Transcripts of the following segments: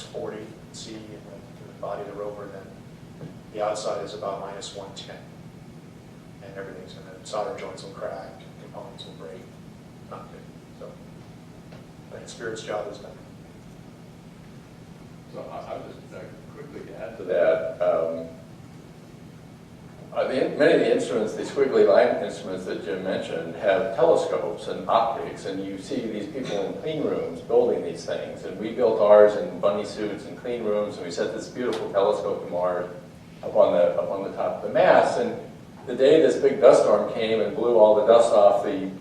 -40 C in the body of the rover, then the outside is about -110. And everything's in the solder joints will crack, components will break. Not good. So I think Spirit's job is done. So I would just quickly add to that. Many of the instruments, the squiggly line instruments that Jim mentioned, have telescopes and optics, and you see these people in clean rooms building these things. And we built ours in bunny suits and clean rooms, and we set this beautiful telescope to Mars up on the top of the mast. And the day this big dust storm came and blew all the dust off the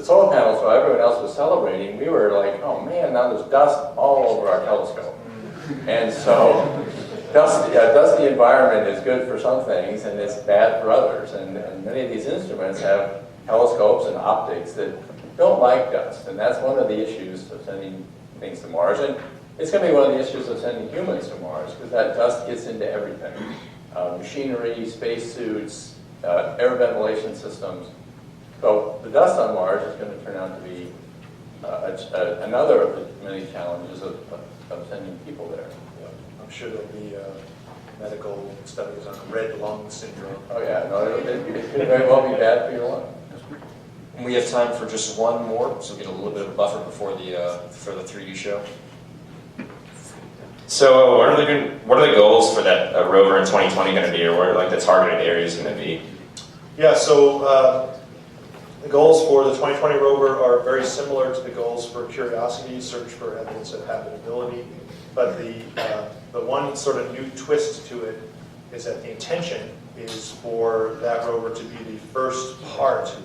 solar panels, while everyone else was celebrating, we were like, oh man, now there's dust all over our telescope. And so dusty environment is good for some things and it's bad for others. And many of these instruments have telescopes and optics that don't like dust. And that's one of the issues of sending things to Mars. And it's going to be one of the issues of sending humans to Mars, because that dust gets into everything. Machinery, spacesuits, air ventilation systems. So the dust on Mars is going to turn out to be another of the many challenges of sending people there. I'm sure there'll be medical studies on red lung syndrome. Oh yeah, no, it could very well be bad for your lung. And we have time for just one more, so we get a little bit of a buffer before the 3D show. So what are the goals for that rover in 2020 going to be, or what are like the targeted areas going to be? Yeah, so the goals for the 2020 rover are very similar to the goals for Curiosity, search for evidence of habitability. But the one sort of new twist to it is that the intention is for that rover to be the first part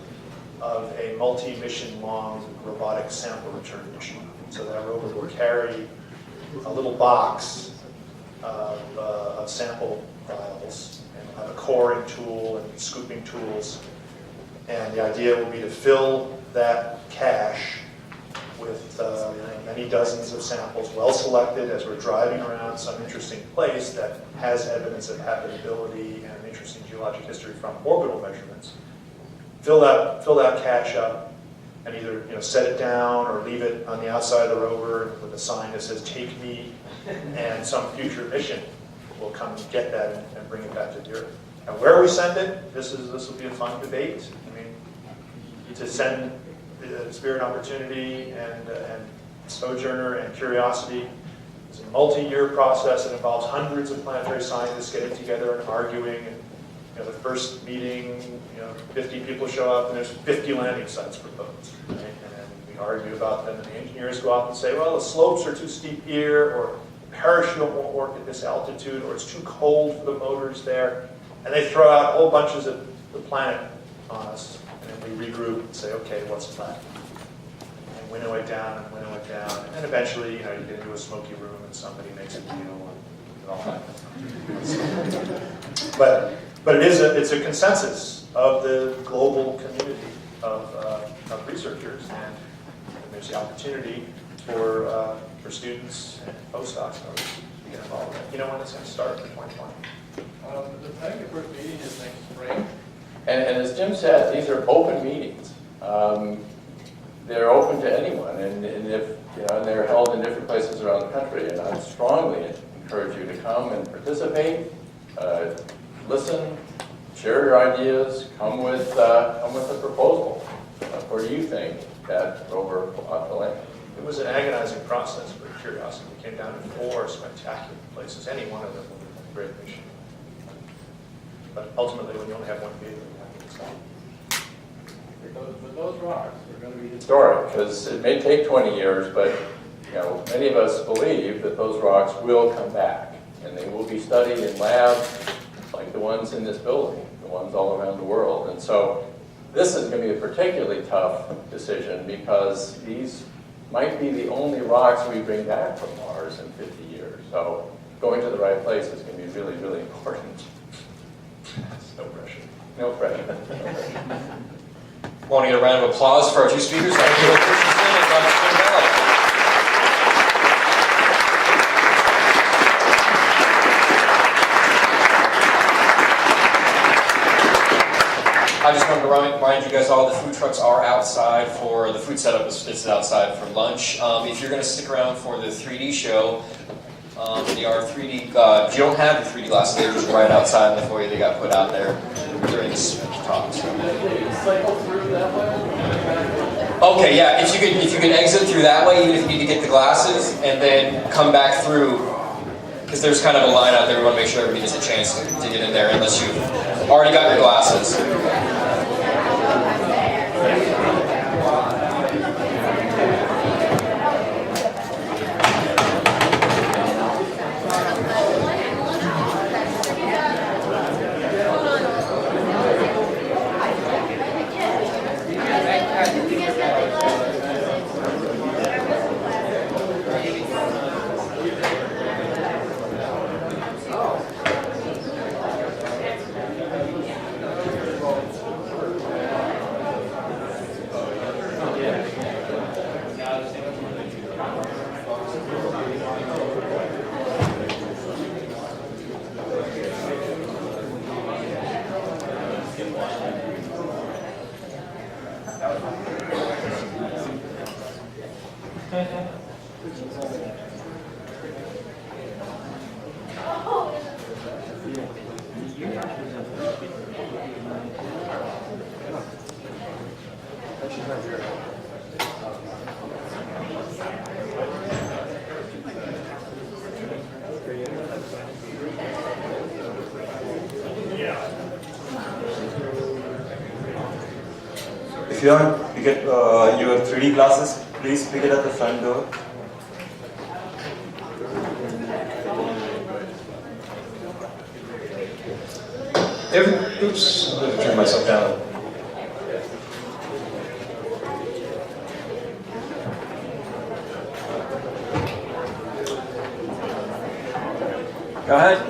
of a multi-mission long robotic sample return mission. So that rover will carry a little box of sample files and have a coring tool and scooping tools. And the idea will be to fill that cache with many dozens of samples, well selected as we're driving around some interesting place that has evidence of habitability and an interesting geologic history from orbital measurements. Fill that cache up and either set it down or leave it on the outside of the rover with a sign that says "Take me," and some future mission will come and get that and bring it back to the Earth. And where we send it, this will be a fun debate. I mean, to send the Spirit Opportunity and Sojourner and Curiosity is a multi-year process that involves hundreds of planetary scientists getting together and arguing. And the first meeting, 50 people show up and there's 50 landing sites proposed. Right? And then we argue about them, and the engineers go out and say, well, the slopes are too steep here, or the parachute won't work at this altitude, or it's too cold for the motors there. And they throw out whole bunches of the planet on us. And then we regroup and say, okay, what's the plan? And winnow it down and winnow it down. And then eventually, you get into a smoky room and somebody makes a deal and it all happens. But it's a consensus of the global community of researchers, and there's the opportunity for students and postdocs and others to get involved. You know when it's going to start in 2020? The planning first meeting is next spring. And as Jim said, these are open meetings. They're open to anyone, and if they're held in different places around the country. And I strongly encourage you to come and participate, listen, share your ideas, come with a proposal. Where do you think that rover ought to land? It was an agonizing process for Curiosity. We came down to 4 spectacular places. Any one of them would have been a great mission. But ultimately, when you only have one vehicle, you have to decide. But those rocks are going to be historic, because it may take 20 years, but many of us believe that those rocks will come back, and they will be studied in labs like the ones in this building, the ones all around the world. And so this is going to be a particularly tough decision, because these might be the only rocks we bring back from Mars in 50 years. So going to the right place is going to be really, really important. No pressure. No pressure. Want to get a round of applause for our two speakers? Dr. Bill Christensen and Dr. Jim Bell. I just wanted to remind you guys all, the food trucks are outside for, the food setup is outside for lunch. If you're going to stick around for the 3D show, they are 3D, if you don't have the 3D glasses, they're just right outside in the foyer. They got put out there during this talk. So. Okay, yeah, if you could exit through that way, even if you need to get the glasses, and then come back through, because there's kind of a line out there. We want to make sure everybody gets a chance to get in there, unless you've already got your glasses. If you want to get your 3D glasses, please pick it at the front door. Oops, I'm going to turn myself down. Go ahead.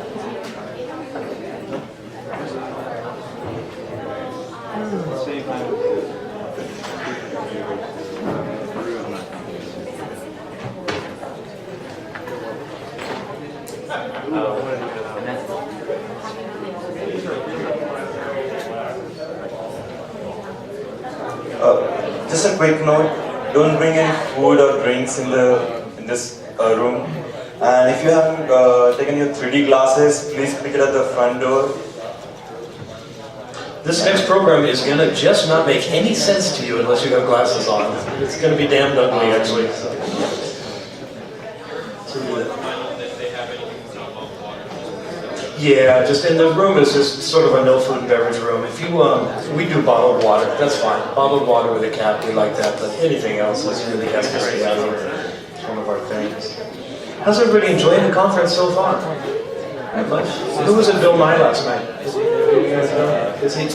Just a quick note: don't bring any food or drinks in this room. And if you haven't taken your 3D glasses, please pick it at the front door. This next program is going to just not make any sense to you unless you have glasses on. It's going to be damned ugly, actually. Yeah, just in the room is just sort of a no food and beverage room. If you, we do bottled water, that's fine. Bottled water with a cap, we like that, but anything else is really has to stay out here. It's one of our things. How's everybody enjoying the conference so far? Not much. Who was at Bill Nye last night? Is he